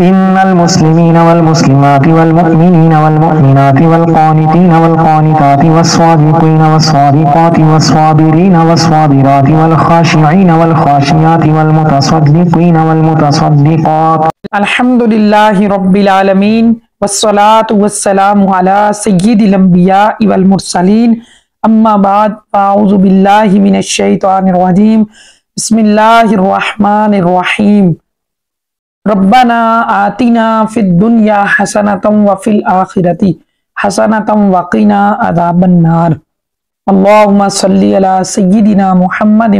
إن المسلمين والمسلمات والمؤمنين والمؤمنات والقانتين والقانتات والصادقين والصادقات والصابرين والصابرات والخاشعين والخاشعات والمتصدقين والمتصدقات الحمد للہ رب العالمین والصلاة والسلام علی سید الانبیاء والمرسلین اما بعد فاعوذ باللہ من الشیطان الرجیم بسم اللہ الرحمن الرحیم ربنا آتنا فی الدنیا حسنة وفی الآخرة حسنة وقنا عذاب النار اللہم صلی علی سیدنا محمد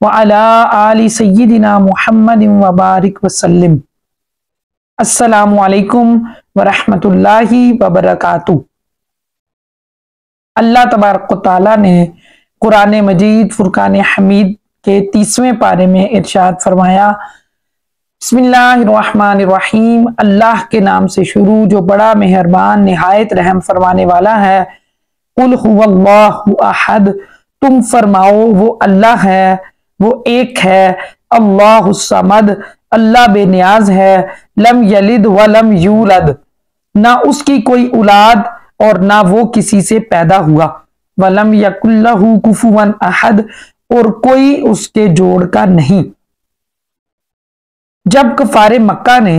وعلی آل سیدنا محمد وبارک وسلم۔ السلام علیکم ورحمۃ اللہ وبرکاتہ۔ اللہ تبارک و تعالیٰ نے قرآن مجید فرقان حمید کے 30ویں پارے میں ارشاد فرمایا، بسم اللہ الرحمن الرحیم، اللہ کے نام سے شروع جو بڑا مہربان نہایت رحم فرمانے والا ہے۔ قل هو اللہ احد، تم فرماؤ وہ اللہ ہے، وہ ایک ہے، اللہ الصمد، اللہ بے نیاز ہے، لم یلد ولم یولد، نہ اس کی کوئی اولاد اور نہ وہ کسی سے پیدا ہوا، ولم یکن لہ کفوا احد، اور کوئی اس کے جوڑ کا نہیں۔ جب کفار مکہ نے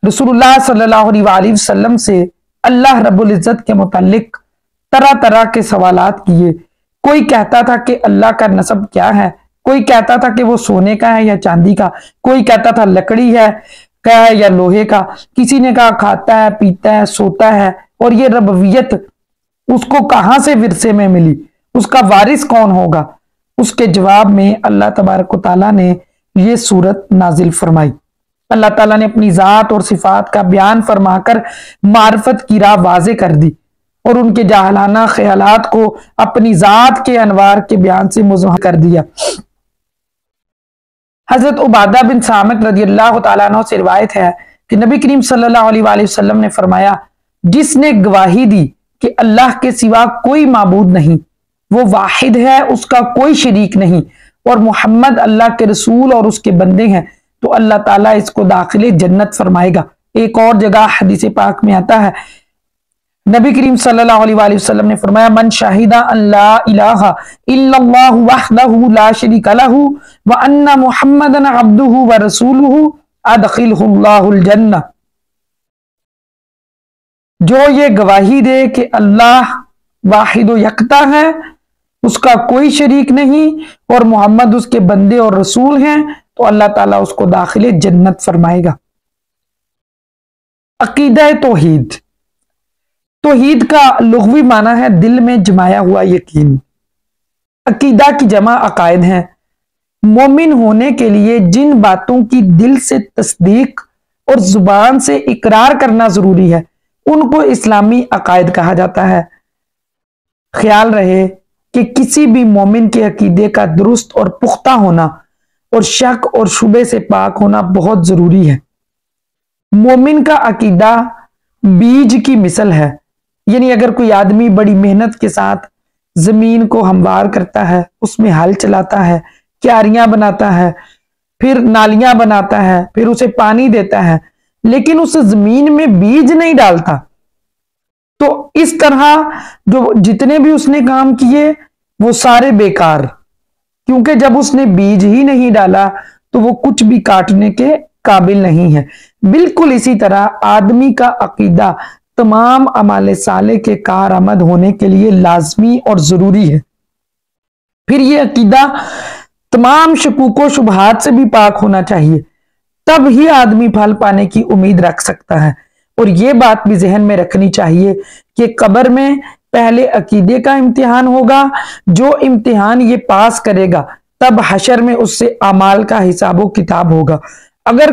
رسول اللہ صلی اللہ علیہ وآلہ وسلم سے اللہ رب العزت کے متعلق طرح طرح کے سوالات کیے، کوئی کہتا تھا کہ اللہ کا نسب کیا ہے، کوئی کہتا تھا کہ وہ سونے کا ہے یا چاندی کا، کوئی کہتا تھا لکڑی ہے یا لوہے کا، کسی نے کہا کھاتا ہے، پیتا ہے، سوتا ہے، اور یہ ربویت اس کو کہاں سے ورثے میں ملی، اس کا وارث کون ہوگا؟ اس کے جواب میں اللہ تبارک و تعالیٰ نے یہ سورت نازل فرمائی۔ اللہ تعالیٰ نے اپنی ذات اور صفات کا بیان فرما کر معرفت کی راہ واضح کر دی اور ان کے جاہلانہ خیالات کو اپنی ذات کے انوار کے بیان سے مظہر کر دیا۔ حضرت عبادہ بن صامت رضی اللہ تعالیٰ عنہ سے روایت ہے کہ نبی کریم صلی اللہ علیہ وآلہ وسلم نے فرمایا، جس نے گواہی دی کہ اللہ کے سوا کوئی معبود نہیں، وہ واحد ہے، اس کا کوئی شریک نہیں، اور محمد اللہ کے رسول اور اس کے بندے ہیں، تو اللہ تعالیٰ اس کو داخل جنت فرمائے گا۔ ایک اور جگہ حدیث پاک میں آتا ہے، نبی کریم صلی اللہ علیہ وآلہ وسلم نے فرمایا، من شہد ان لا الہ الا اللہ وحدہ لا شریک لہ وان محمدا عبدہ ورسولہ ادخلہ اللہ الجنہ، جو یہ گواہی دے کہ اللہ واحد و یکتا ہے، اس کا کوئی شریک نہیں، اور محمد اس کے بندے اور رسول ہیں، تو اللہ تعالیٰ اس کو داخل جنت فرمائے گا۔ عقیدہ توحید، توحید کا لغوی معنی ہے دل میں جمایا ہوا یقین۔ عقیدہ کی جمع عقائد ہیں۔ مومن ہونے کے لیے جن باتوں کی دل سے تصدیق اور زبان سے اقرار کرنا ضروری ہے ان کو اسلامی عقائد کہا جاتا ہے۔ خیال رہے کہ کسی بھی مومن کے عقیدے کا درست اور پختہ ہونا اور شک اور شبہ سے پاک ہونا بہت ضروری ہے۔ مومن کا عقیدہ بیج کی مثل ہے، یعنی اگر کوئی آدمی بڑی محنت کے ساتھ زمین کو ہموار کرتا ہے، اس میں ہل چلاتا ہے، کیاریاں بناتا ہے، پھر نالیاں بناتا ہے، پھر اسے پانی دیتا ہے، لیکن اس زمین میں بیج نہیں ڈالتا، تو اس طرح جو جتنے بھی اس نے کام کیے وہ سارے بیکار، کیونکہ جب اس نے بیج ہی نہیں ڈالا تو وہ کچھ بھی کاٹنے کے قابل نہیں ہے۔ بالکل اسی طرح آدمی کا عقیدہ تمام اعمال صالح کے کارآمد ہونے کے لیے لازمی اور ضروری ہے۔ پھر یہ عقیدہ تمام شکوک و شبہات سے بھی پاک ہونا چاہیے، تب ہی آدمی پھل پانے کی امید رکھ سکتا ہے۔ اور یہ بات بھی ذہن میں رکھنی چاہیے کہ قبر میں پہلے عقیدے کا امتحان ہوگا، جو امتحان یہ پاس کرے گا تب حشر میں اس سے اعمال کا حساب و کتاب ہوگا۔ اگر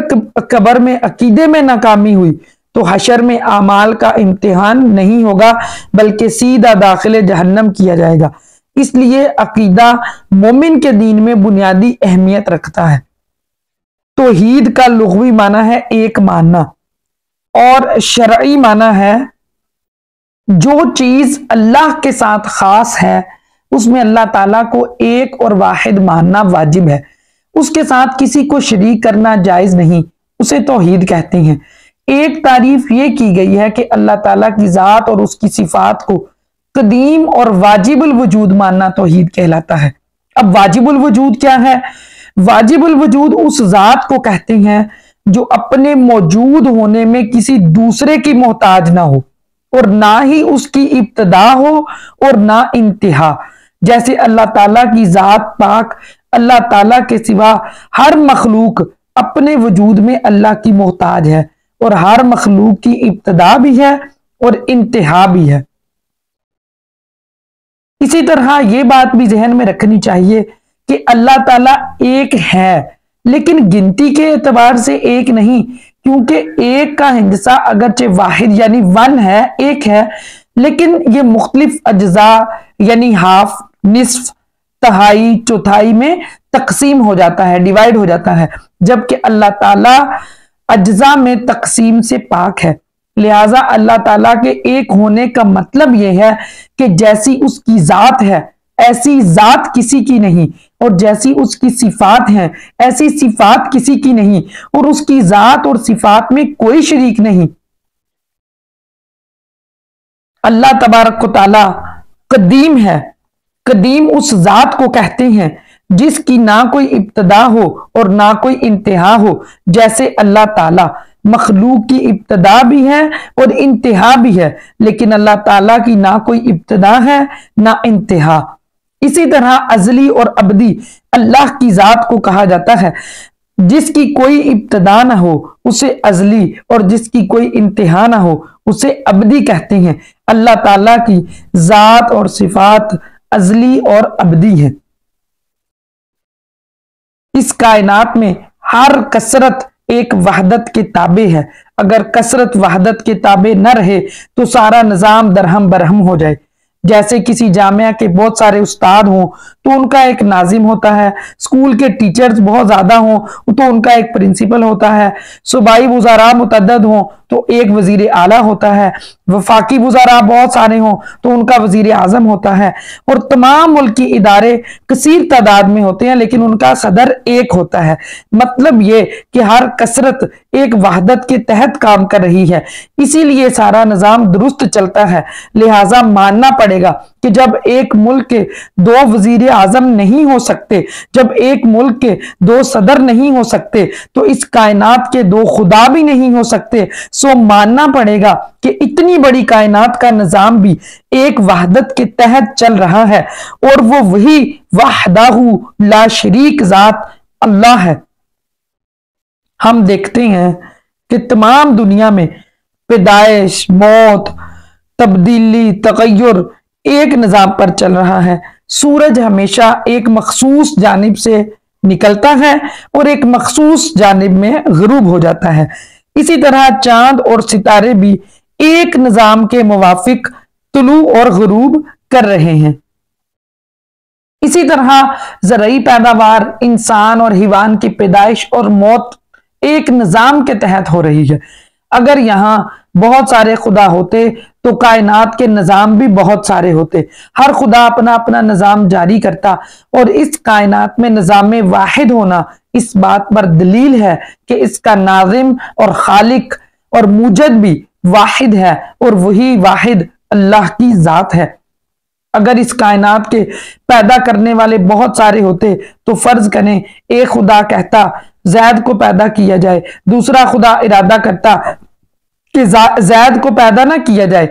قبر میں عقیدے میں ناکامی ہوئی تو حشر میں اعمال کا امتحان نہیں ہوگا بلکہ سیدھا داخل جہنم کیا جائے گا۔ اس لیے عقیدہ مومن کے دین میں بنیادی اہمیت رکھتا ہے۔ توحید کا لغوی معنی ہے ایک ماننا، اور شرعی معنی ہے جو چیز اللہ کے ساتھ خاص ہے اس میں اللہ تعالیٰ کو ایک اور واحد ماننا واجب ہے، اس کے ساتھ کسی کو شریک کرنا جائز نہیں، اسے توحید کہتے ہیں۔ ایک تعریف یہ کی گئی ہے کہ اللہ تعالیٰ کی ذات اور اس کی صفات کو قدیم اور واجب الوجود ماننا توحید کہلاتا ہے۔ اب واجب الوجود کیا ہے؟ واجب الوجود اس ذات کو کہتے ہیں جو اپنے موجود ہونے میں کسی دوسرے کی محتاج نہ ہو اور نہ ہی اس کی ابتدا ہو اور نہ انتہا۔ جیسے اللہ تعالیٰ کی ذات پاک، اللہ تعالیٰ کے سوا ہر مخلوق اپنے وجود میں اللہ کی محتاج ہے اور ہر مخلوق کی ابتدا بھی ہے اور انتہا بھی ہے۔ اسی طرح یہ بات بھی ذہن میں رکھنی چاہیے کہ اللہ تعالیٰ ایک ہے لیکن گنتی کے اعتبار سے ایک نہیں، کیونکہ ایک کا ہندسہ اگرچہ واحد یعنی ون ہے، ایک ہے، لیکن یہ مختلف اجزاء یعنی ہاف، نصف، تہائی، چوتھائی میں تقسیم ہو جاتا ہے، ڈیوائیڈ ہو جاتا ہے، جبکہ اللہ تعالیٰ اجزاء میں تقسیم سے پاک ہے۔ لہٰذا اللہ تعالیٰ کے ایک ہونے کا مطلب یہ ہے کہ جیسی اس کی ذات ہے ایسی ذات کسی کی نہیں، اور جیسی اس کی صفات ہیں ایسی صفات کسی کی نہیں، اور اس کی ذات اور صفات میں کوئی شریک نہیں۔ اللہ تبارک و تعالیٰ قدیم ہے۔ قدیم اس ذات کو کہتے ہیں جس کی نہ کوئی ابتدا ہو اور نہ کوئی انتہا ہو، جیسے اللہ تعالیٰ۔ مخلوق کی ابتدا بھی ہے اور انتہا بھی ہے، لیکن اللہ تعالیٰ کی نہ کوئی ابتدا ہے نہ انتہا۔ اسی طرح ازلی اور ابدی اللہ کی ذات کو کہا جاتا ہے۔ جس کی کوئی ابتدا نہ ہو اسے ازلی اور جس کی کوئی انتہا نہ ہو اسے ابدی کہتے ہیں۔ اللہ تعالیٰ کی ذات اور صفات ازلی اور ابدی ہے۔ اس کائنات میں ہر کثرت ایک وحدت کے تابع ہے۔ اگر کثرت وحدت کے تابع نہ رہے تو سارا نظام درہم برہم ہو جائے۔ جیسے کسی جامعہ کے بہت سارے استاد ہوں تو ان کا ایک ناظم ہوتا ہے، اسکول کے ٹیچرز بہت زیادہ ہوں تو ان کا ایک پرنسپل ہوتا ہے، صوبائی وزراء متعدد ہوں تو ایک وزیر اعلیٰ ہوتا ہے، وفاقی وزراء بہت سارے ہوں تو ان کا وزیر اعظم ہوتا ہے، اور تمام ملکی ادارے کثیر تعداد میں ہوتے ہیں لیکن ان کا صدر ایک ہوتا ہے۔ مطلب یہ کہ ہر کثرت ایک وحدت کے تحت کام کر رہی ہے، اسی لیے سارا نظام درست چلتا ہے۔ لہٰذا ماننا پڑے گا کہ جب ایک ملک کے دو وزیر اعظم نہیں ہو سکتے، جب ایک ملک کے دو صدر نہیں ہو سکتے، تو اس کائنات کے دو خدا بھی نہیں ہو سکتے۔ سو ماننا پڑے گا کہ اتنی بڑی کائنات کا نظام بھی ایک وحدت کے تحت چل رہا ہے، اور وہ وہی وحدہ لا شریک ذات اللہ ہے۔ ہم دیکھتے ہیں کہ تمام دنیا میں پیدائش، موت، تبدیلی، تغیر ایک نظام پر چل رہا ہے۔ سورج ہمیشہ ایک مخصوص جانب سے نکلتا ہے اور ایک مخصوص جانب میں غروب ہو جاتا ہے۔ اسی طرح چاند اور ستارے بھی ایک نظام کے موافق طلوع اور غروب کر رہے ہیں۔ اسی طرح زرعی پیداوار، انسان اور حیوان کی پیدائش اور موت ایک نظام کے تحت ہو رہی ہے۔ اگر یہاں بہت سارے خدا ہوتے تو کائنات کے نظام بھی بہت سارے ہوتے۔ ہر خدا اپنا اپنا نظام جاری کرتا، اور اس کائنات میں نظام واحد ہونا اس بات پر دلیل ہے کہ اس کا ناظم اور خالق اور موجد بھی واحد ہے، اور وہی واحد اللہ کی ذات ہے۔ اگر اس کائنات کے پیدا کرنے والے بہت سارے ہوتے تو فرض کریں ایک خدا کہتا زید کو پیدا کیا جائے، دوسرا خدا ارادہ کرتا کہ زید کو پیدا نہ کیا جائے،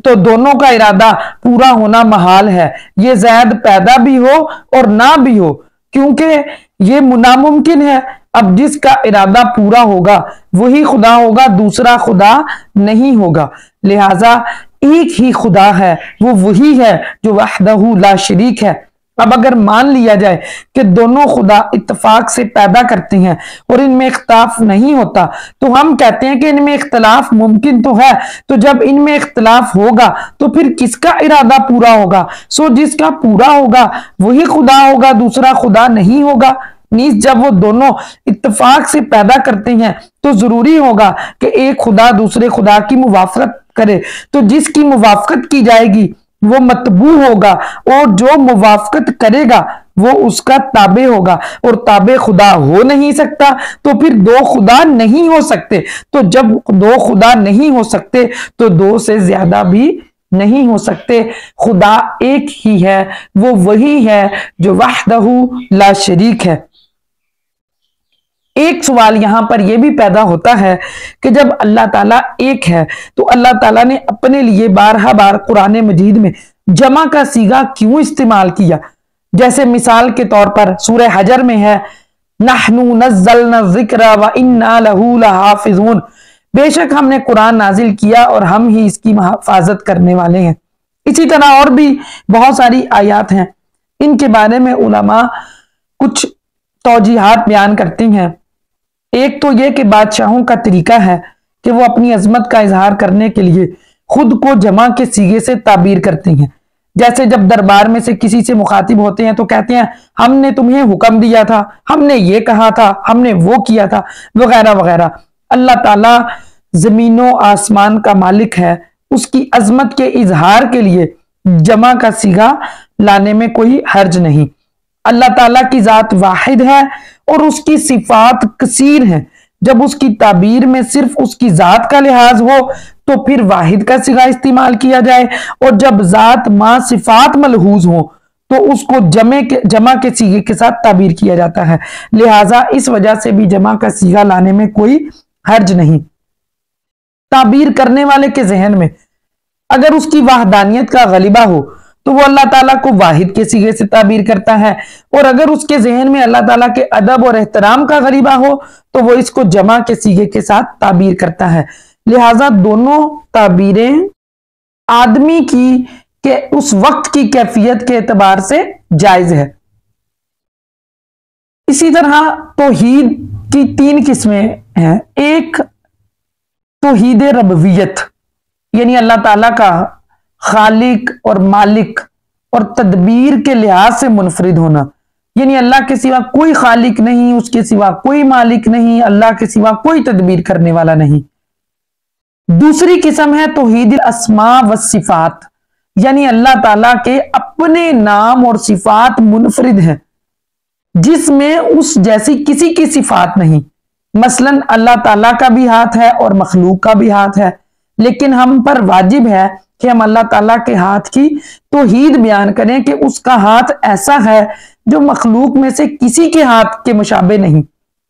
تو دونوں کا ارادہ پورا ہونا محال ہے۔ یہ زید پیدا بھی ہو اور نہ بھی ہو، کیونکہ یہ ناممکن ہے۔ اب جس کا ارادہ پورا ہوگا وہی خدا ہوگا، دوسرا خدا نہیں ہوگا۔ لہٰذا ایک ہی خدا ہے، وہ وہی ہے جو وحدہ لا شریک ہے۔ اب اگر مان لیا جائے کہ دونوں خدا اتفاق سے پیدا کرتے ہیں اور ان میں اختلاف نہیں ہوتا، تو ہم کہتے ہیں کہ ان میں اختلاف ممکن تو ہے، تو جب ان میں اختلاف ہوگا تو پھر کس کا ارادہ پورا ہوگا؟ سو جس کا پورا ہوگا وہی خدا ہوگا، دوسرا خدا نہیں ہوگا۔ نیز جب وہ دونوں اتفاق سے پیدا کرتے ہیں تو ضروری ہوگا کہ ایک خدا دوسرے خدا کی موافقت کرے، تو جس کی موافقت کی جائے گی وہ متبوع ہوگا، اور جو موافقت کرے گا وہ اس کا تابع ہوگا، اور تابع خدا ہو نہیں سکتا تو پھر دو خدا نہیں ہو سکتے، تو جب دو خدا نہیں ہو سکتے تو دو سے زیادہ بھی نہیں ہو سکتے۔ خدا ایک ہی ہے، وہ وہی ہے جو وحدہ لا شریک ہے۔ ایک سوال یہاں پر یہ بھی پیدا ہوتا ہے کہ جب اللہ تعالیٰ ایک ہے تو اللہ تعالیٰ نے اپنے لیے بارہا بار قرآن مجید میں جمع کا صیغہ کیوں استعمال کیا؟ جیسے مثال کے طور پر سورہ حجر میں ہے نحنو نزلنا الذکر وَإِنَّا لَهُ لَحَافِظُونَ، بے شک ہم نے قرآن نازل کیا اور ہم ہی اس کی حفاظت کرنے والے ہیں۔ اسی طرح اور بھی بہت ساری آیات ہیں، ان کے بارے میں علماء کچھ توجیحات بیان کرتی ہیں۔ ایک تو یہ کہ بادشاہوں کا طریقہ ہے کہ وہ اپنی عظمت کا اظہار کرنے کے لیے خود کو جمع کے صیغے سے تعبیر کرتے ہیں، جیسے جب دربار میں سے کسی سے مخاطب ہوتے ہیں تو کہتے ہیں ہم نے تمہیں حکم دیا تھا، ہم نے یہ کہا تھا، ہم نے وہ کیا تھا، وغیرہ وغیرہ۔ اللہ تعالیٰ زمین و آسمان کا مالک ہے، اس کی عظمت کے اظہار کے لیے جمع کا صیغہ لانے میں کوئی حرج نہیں۔ اللہ تعالیٰ کی ذات واحد ہے اور اس کی صفات کثیر ہیں، جب اس کی تعبیر میں صرف اس کی ذات کا لحاظ ہو تو پھر واحد کا صیغہ استعمال کیا جائے، اور جب ذات مع صفات ملحوظ ہو تو اس کو جمع کے صیغے کے ساتھ تعبیر کیا جاتا ہے، لہٰذا اس وجہ سے بھی جمع کا صیغہ لانے میں کوئی حرج نہیں۔ تعبیر کرنے والے کے ذہن میں اگر اس کی وحدانیت کا غلبہ ہو تو وہ اللہ تعالیٰ کو واحد کے صیغے سے تعبیر کرتا ہے، اور اگر اس کے ذہن میں اللہ تعالیٰ کے ادب اور احترام کا غلبہ ہو تو وہ اس کو جمع کے صیغے کے ساتھ تعبیر کرتا ہے، لہٰذا دونوں تعبیریں آدمی کی کہ اس وقت کی کیفیت کے اعتبار سے جائز ہے۔ اسی طرح توحید کی تین قسمیں ہیں۔ ایک توحید ربوبیت، یعنی اللہ تعالیٰ کا خالق اور مالک اور تدبیر کے لحاظ سے منفرد ہونا، یعنی اللہ کے سوا کوئی خالق نہیں، اس کے سوا کوئی مالک نہیں، اللہ کے سوا کوئی تدبیر کرنے والا نہیں۔ دوسری قسم ہے توحید الاسماء والصفات، یعنی اللہ تعالیٰ کے اپنے نام اور صفات منفرد ہیں جس میں اس جیسی کسی کی صفات نہیں۔ مثلا اللہ تعالیٰ کا بھی ہاتھ ہے اور مخلوق کا بھی ہاتھ ہے، لیکن ہم پر واجب ہے کہ ہم اللہ تعالیٰ کے ہاتھ کی توحید بیان کریں کہ اس کا ہاتھ ایسا ہے جو مخلوق میں سے کسی کے ہاتھ کے مشابہ نہیں،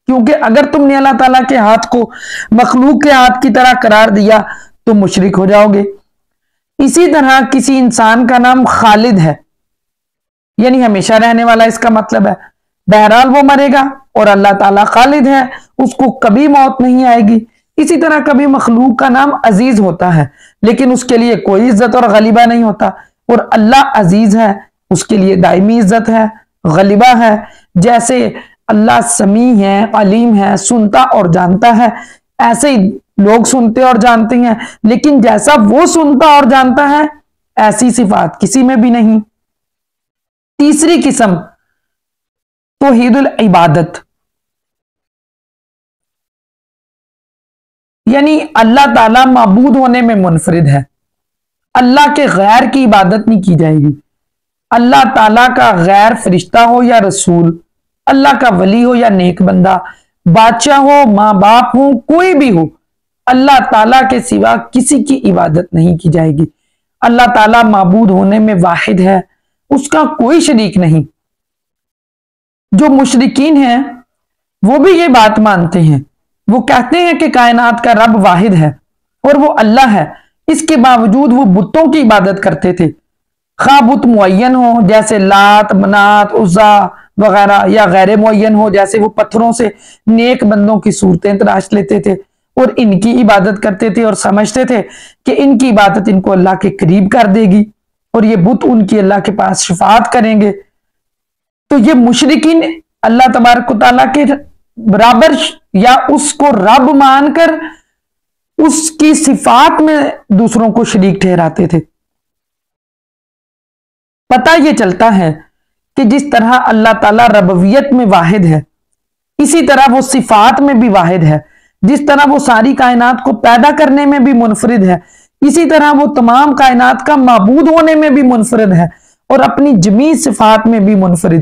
کیونکہ اگر تم نے اللہ تعالیٰ کے ہاتھ کو مخلوق کے ہاتھ کی طرح قرار دیا تو مشرک ہو جاؤ گے۔ اسی طرح کسی انسان کا نام خالد ہے، یعنی ہمیشہ رہنے والا، اس کا مطلب ہے بہرحال وہ مرے گا، اور اللہ تعالیٰ خالد ہے، اس کو کبھی موت نہیں آئے گی۔ اسی طرح کبھی مخلوق کا نام عزیز ہوتا ہے لیکن اس کے لیے کوئی عزت اور غلبہ نہیں ہوتا، اور اللہ عزیز ہے، اس کے لیے دائمی عزت ہے، غلبہ ہے۔ جیسے اللہ سمیع ہے، علیم ہے، سنتا اور جانتا ہے، ایسے ہی لوگ سنتے اور جانتے ہیں، لیکن جیسا وہ سنتا اور جانتا ہے ایسی صفات کسی میں بھی نہیں۔ تیسری قسم توحید العبادت، یعنی اللہ تعالیٰ معبود ہونے میں منفرد ہے، اللہ کے غیر کی عبادت نہیں کی جائے گی۔ اللہ تعالیٰ کا غیر فرشتہ ہو یا رسول، اللہ کا ولی ہو یا نیک بندہ، بادشاہ ہو، ماں باپ ہو، کوئی بھی ہو، اللہ تعالیٰ کے سوا کسی کی عبادت نہیں کی جائے گی۔ اللہ تعالیٰ معبود ہونے میں واحد ہے، اس کا کوئی شریک نہیں۔ جو مشرکین ہیں وہ بھی یہ بات مانتے ہیں، وہ کہتے ہیں کہ کائنات کا رب واحد ہے اور وہ اللہ ہے، اس کے باوجود وہ بتوں کی عبادت کرتے تھے، خواہ بت معین ہو جیسے لات، منات، عزا وغیرہ، یا غیر معین ہو جیسے وہ پتھروں سے نیک بندوں کی صورتیں تراش لیتے تھے اور ان کی عبادت کرتے تھے اور سمجھتے تھے کہ ان کی عبادت ان کو اللہ کے قریب کر دے گی اور یہ بت ان کی اللہ کے پاس شفاعت کریں گے۔ تو یہ مشرکین اللہ تبارک و تعالیٰ کے برابر یا اس کو رب مان کر اس کی صفات میں دوسروں کو شریک ٹھہراتے تھے۔ پتہ یہ چلتا ہے کہ جس طرح اللہ تعالیٰ ربوبیت میں واحد ہے، اسی طرح وہ صفات میں بھی واحد ہے۔ جس طرح وہ ساری کائنات کو پیدا کرنے میں بھی منفرد ہے، اسی طرح وہ تمام کائنات کا معبود ہونے میں بھی منفرد ہے اور اپنی جمیع صفات میں بھی منفرد۔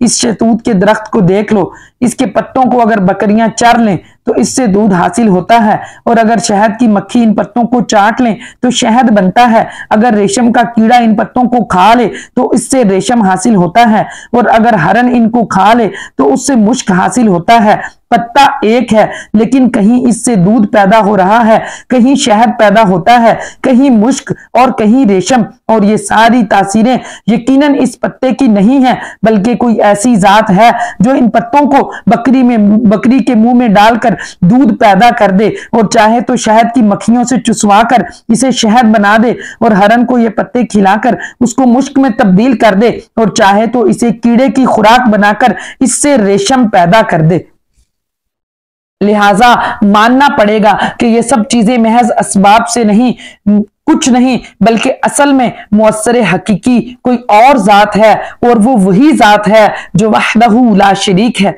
اس شہتوت کے درخت کو دیکھ لو، اس کے پتوں کو اگر بکریاں چر لیں تو اس سے دودھ حاصل ہوتا ہے، اور اگر شہد کی مکھی ان پتوں کو چاٹ لیں تو شہد بنتا ہے، اگر ریشم کا کیڑا ان پتوں کو کھا لے تو اس سے ریشم حاصل ہوتا ہے، اور اگر ہرن ان کو کھا لے تو اس سے مشک حاصل ہوتا ہے۔ پتا ایک ہے لیکن کہیں اس سے دودھ پیدا ہو رہا ہے، کہیں شہد پیدا ہوتا ہے، کہیں مشک اور کہیں ریشم، اور یہ ساری تاثیریں یقیناً اس پتے کی نہیں ہیں بلکہ کوئی ایسی ذات ہے جو ان پتوں کو بکری کے منہ میں ڈال کر دودھ پیدا کر دے، اور چاہے تو شہد کی مکھیوں سے چسوا کر اسے شہد بنا دے، اور ہرن کو یہ پتے کھلا کر اس کو مشک میں تبدیل کر دے، اور چاہے تو اسے کیڑے کی خوراک بنا کر اس سے ریشم پیدا کر دے۔ لہٰذا ماننا پڑے گا کہ یہ سب چیزیں محض اسباب سے نہیں، کچھ نہیں، بلکہ اصل میں مؤثر حقیقی کوئی اور ذات ہے، اور وہ وہی ذات ہے جو وحدہ لا شریک ہے۔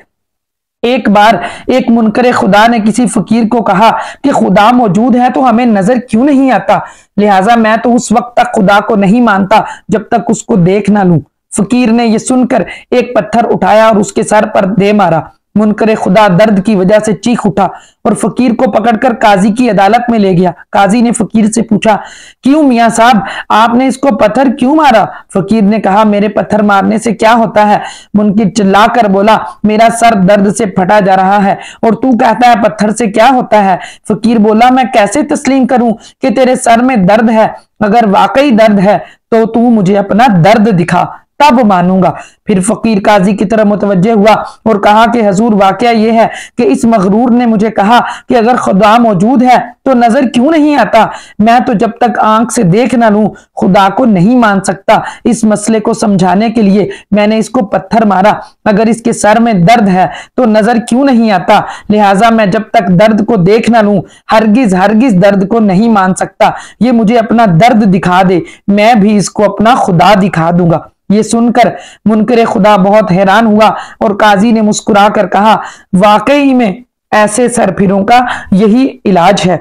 ایک بار ایک منکر خدا نے کسی فقیر کو کہا کہ خدا موجود ہے تو ہمیں نظر کیوں نہیں آتا، لہٰذا میں تو اس وقت تک خدا کو نہیں مانتا جب تک اس کو دیکھ نہ لوں۔ فقیر نے یہ سن کر ایک پتھر اٹھایا اور اس کے سر پر دے مارا۔ منکر خدا درد کی وجہ سے چیخ اٹھا اور فقیر کو پکڑ کر قاضی کی عدالت میں لے گیا۔ قاضی نے فقیر سے پوچھا، کیوں میاں صاحب آپ نے اس کو پتھر کیوں مارا؟ فقیر نے کہا، میرے پتھر مارنے سے کیا ہوتا ہے؟ منکر چلا کر بولا، میرا سر درد سے پھٹا جا رہا ہے، اور تو کہتا ہے پتھر سے کیا ہوتا ہے؟ فقیر بولا، میں کیسے تسلیم کروں کہ تیرے سر میں درد ہے؟ اگر واقعی درد ہے تو مجھے اپنا درد دکھا، تب مانوں گا۔ پھر فقیر قاضی کی طرف متوجہ ہوا اور کہا کہ حضور، واقعہ یہ ہے کہ اس مغرور نے مجھے کہا کہ اگر خدا موجود ہے تو نظر کیوں نہیں آتا؟ میں تو جب تک آنکھ سے دیکھ نہ لوں خدا کو نہیں مان سکتا۔ اس مسئلے کو سمجھانے کے لیے میں نے اس کو پتھر مارا۔ اگر اس کے سر میں درد ہے تو نظر کیوں نہیں آتا؟ لہٰذا میں جب تک درد کو دیکھ نہ لوں ہرگز درد کو نہیں مان سکتا۔ یہ مجھے اپنا درد دکھا دے، میں بھی اس کو اپنا خدا دکھا دوں گا۔ یہ سن کر منکر خدا بہت حیران ہوا اور قاضی نے مسکرا کر کہا، واقعی میں ایسے سرپھروں کا یہی علاج ہے۔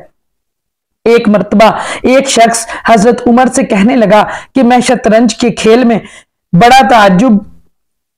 ایک مرتبہ ایک شخص حضرت عمر سے کہنے لگا کہ میں شطرنج کے کھیل میں بڑا تعجب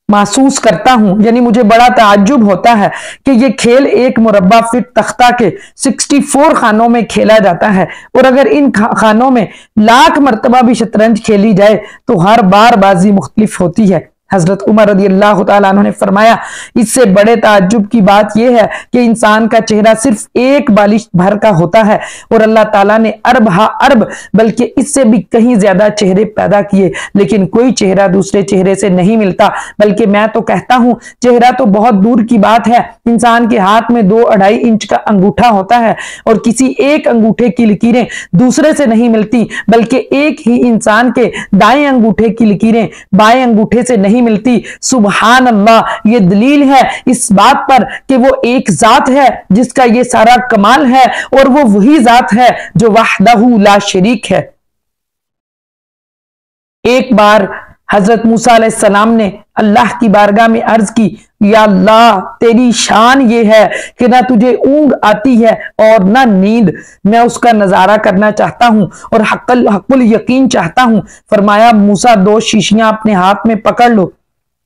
محسوس کرتا ہوں، یعنی مجھے بڑا تعجب ہوتا ہے کہ یہ کھیل ایک مربع فٹ تختہ کے 64 خانوں میں کھیلا جاتا ہے، اور اگر ان خانوں میں 1,00,000 مرتبہ بھی شطرنج کھیلی جائے تو ہر بار بازی مختلف ہوتی ہے۔ حضرت عمر رضی اللہ تعالیٰ عنہ نے فرمایا، اس سے بڑے تعجب کی بات یہ ہے کہ انسان کا چہرہ صرف ایک بالش بھر کا ہوتا ہے، اور اللہ تعالیٰ نے ارب ہا ارب بلکہ اس سے بھی کہیں زیادہ چہرے پیدا کیے، لیکن کوئی چہرہ دوسرے چہرے سے نہیں ملتا۔ بلکہ میں تو کہتا ہوں چہرہ تو بہت دور کی بات ہے، انسان کے ہاتھ میں 2-2.5 انچ کا انگوٹھا ہوتا ہے، اور کسی ایک انگوٹھے کی لکیریں دوسرے سے نہیں ملتی، بلکہ ایک ہی انسان کے دائیں انگوٹھے کی لکیریں بائیں انگوٹھے سے نہیں ملتی۔ سبحان اللہ، یہ دلیل ہے اس بات پر کہ وہ ایک ذات ہے جس کا یہ سارا کمال ہے، اور وہ وہی ذات ہے جو وحدہ لا شریک ہے۔ ایک بار حضرت موسیٰ علیہ السلام نے اللہ کی بارگاہ میں عرض کی، یا اللہ، تیری شان یہ ہے کہ نہ تجھے اونگ آتی ہے اور نہ نیند، میں اس کا نظارہ کرنا چاہتا ہوں اور حق الیقین چاہتا ہوں۔ فرمایا، موسیٰ 2 شیشیاں اپنے ہاتھ میں پکڑ لو۔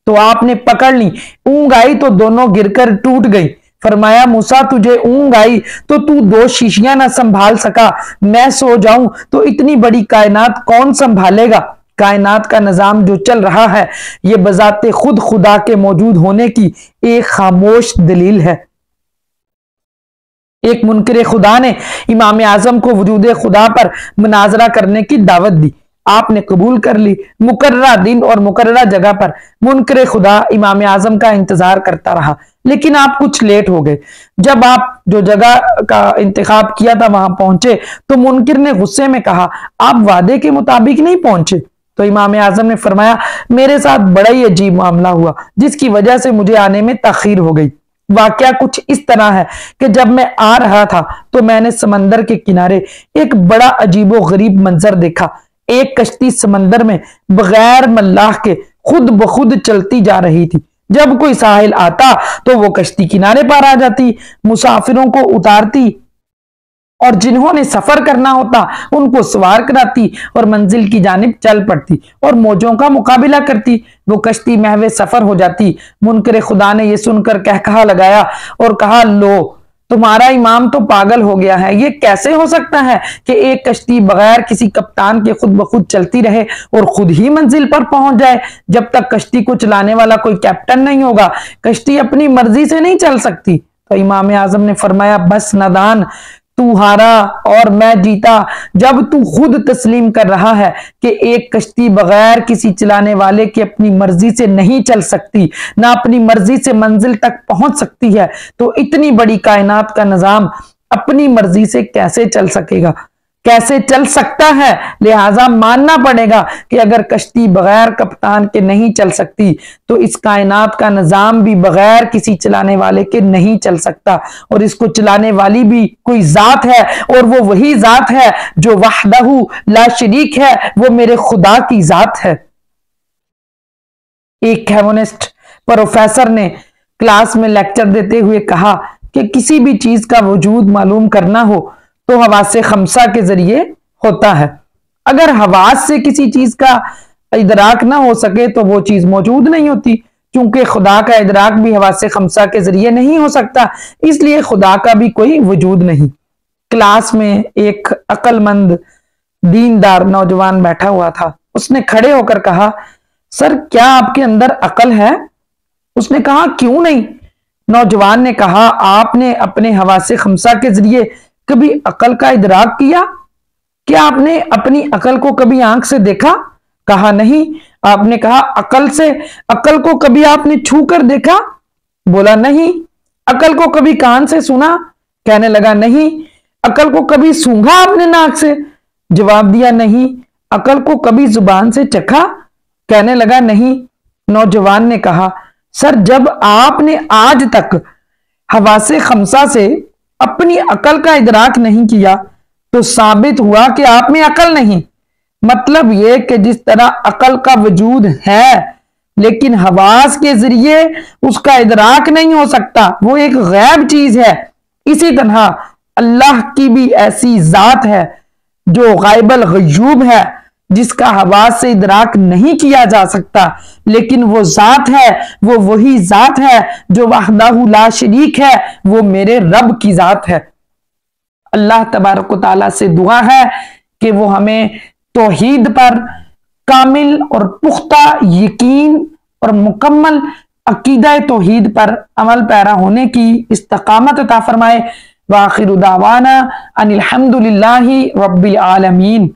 تو آپ نے پکڑ لی، اونگ آئی تو دونوں گر کر ٹوٹ گئی۔ فرمایا، موسیٰ تجھے اونگ آئی تو 2 شیشیاں نہ سنبھال سکا، میں سو جاؤں تو اتنی بڑی کائنات کون سنبھالے گا؟ کائنات کا نظام جو چل رہا ہے یہ بذات خود خدا کے موجود ہونے کی ایک خاموش دلیل ہے۔ ایک منکر خدا نے امام اعظم کو وجود خدا پر مناظرہ کرنے کی دعوت دی، آپ نے قبول کر لی۔ مقررہ دن اور مقررہ جگہ پر منکر خدا امام اعظم کا انتظار کرتا رہا، لیکن آپ کچھ لیٹ ہو گئے۔ جب آپ جو جگہ کا انتخاب کیا تھا وہاں پہنچے تو منکر نے غصے میں کہا، آپ وعدے کے مطابق نہیں پہنچے۔ تو امام اعظم نے فرمایا، میرے ساتھ بڑا ہی عجیب معاملہ ہوا جس کی وجہ سے مجھے آنے میں تاخیر ہو گئی۔ واقعہ کچھ اس طرح ہے کہ جب میں آ رہا تھا تو میں نے سمندر کے کنارے ایک بڑا عجیب و غریب منظر دیکھا۔ ایک کشتی سمندر میں بغیر ملاح کے خود بخود چلتی جا رہی تھی۔ جب کوئی ساحل آتا تو وہ کشتی کنارے پر آ جاتی، مسافروں کو اتارتی اور جنہوں نے سفر کرنا ہوتا ان کو سوار کراتی اور منزل کی جانب چل پڑتی اور موجوں کا مقابلہ کرتی، وہ کشتی محو سفر ہو جاتی۔ منکر خدا نے یہ سن کر کہا لگایا اور کہا، لو تمہارا امام تو پاگل ہو گیا ہے، یہ کیسے ہو سکتا ہے کہ ایک کشتی بغیر کسی کپتان کے خود بخود چلتی رہے اور خود ہی منزل پر پہنچ جائے؟ جب تک کشتی کو چلانے والا کوئی کیپٹن نہیں ہوگا کشتی اپنی مرضی سے نہیں چل سکتی۔ تو امام اعظم نے فرمایا، بس نادان، تو ہارا اور میں جیتا جب تو خود تسلیم کر رہا ہے کہ ایک کشتی بغیر کسی چلانے والے کے اپنی مرضی سے نہیں چل سکتی، نہ اپنی مرضی سے منزل تک پہنچ سکتی ہے، تو اتنی بڑی کائنات کا نظام اپنی مرضی سے کیسے چل سکے گا، کیسے چل سکتا ہے؟ لہٰذا ماننا پڑے گا کہ اگر کشتی بغیر کپتان کے نہیں چل سکتی تو اس کائنات کا نظام بھی بغیر کسی چلانے والے کے نہیں چل سکتا، اور اس کو چلانے والی بھی کوئی ذات ہے، اور وہ وہی ذات ہے جو وحدہ لا شریک ہے، وہ میرے خدا کی ذات ہے۔ ایک ہیونسٹ پروفیسر نے کلاس میں لیکچر دیتے ہوئے کہا کہ کسی بھی چیز کا وجود معلوم کرنا ہو تو حواس خمسہ کے ذریعے ہوتا ہے۔ اگر حواس سے کسی چیز کا ادراک نہ ہو سکے تو وہ چیز موجود نہیں ہوتی، چونکہ خدا کا ادراک بھی حواس خمسہ کے ذریعے نہیں ہو سکتا، اس لیے خدا کا بھی کوئی وجود نہیں۔ کلاس میں ایک عقل مند دیندار نوجوان بیٹھا ہوا تھا، اس نے کھڑے ہو کر کہا، سر کیا آپ کے اندر عقل ہے؟ اس نے کہا، کیوں نہیں؟ نوجوان نے کہا، آپ نے اپنے حواس خمسہ کے ذریعے کبھی عقل کا ادراک کیا؟ کیا آپ نے اپنی عقل کو کبھی آنکھ سے دیکھا؟ کہا نہیں۔ آپ نے کہا، عقل کو کبھی آپ نے چھو کر دیکھا؟ بولا نہیں۔ عقل کو کبھی کان سے سنا؟ کہنے لگا نہیں۔ عقل کو کبھی سونگھا آپ نے ناک سے؟ جواب دیا نہیں۔ عقل کو کبھی زبان سے چکھا؟ کہنے لگا نہیں۔ نوجوان نے کہا، سر جب آپ نے آج تک حواس خمسہ سے اپنی عقل کا ادراک نہیں کیا تو ثابت ہوا کہ آپ میں عقل نہیں۔ مطلب یہ کہ جس طرح عقل کا وجود ہے لیکن حواس کے ذریعے اس کا ادراک نہیں ہو سکتا، وہ ایک غیب چیز ہے، اسی طرح اللہ کی بھی ایسی ذات ہے جو غائب الغیوب ہے، جس کا حواس سے ادراک نہیں کیا جا سکتا، لیکن وہ ذات ہے، وہ وہی ذات ہے جو وحدہ لا شریک ہے، وہ میرے رب کی ذات ہے۔ اللہ تبارک و تعالیٰ سے دعا ہے کہ وہ ہمیں توحید پر کامل اور پختہ یقین اور مکمل عقیدہ توحید پر عمل پیرا ہونے کی استقامت عطا فرمائے۔ وآخر دعوانا ان الحمد للہ رب العالمین۔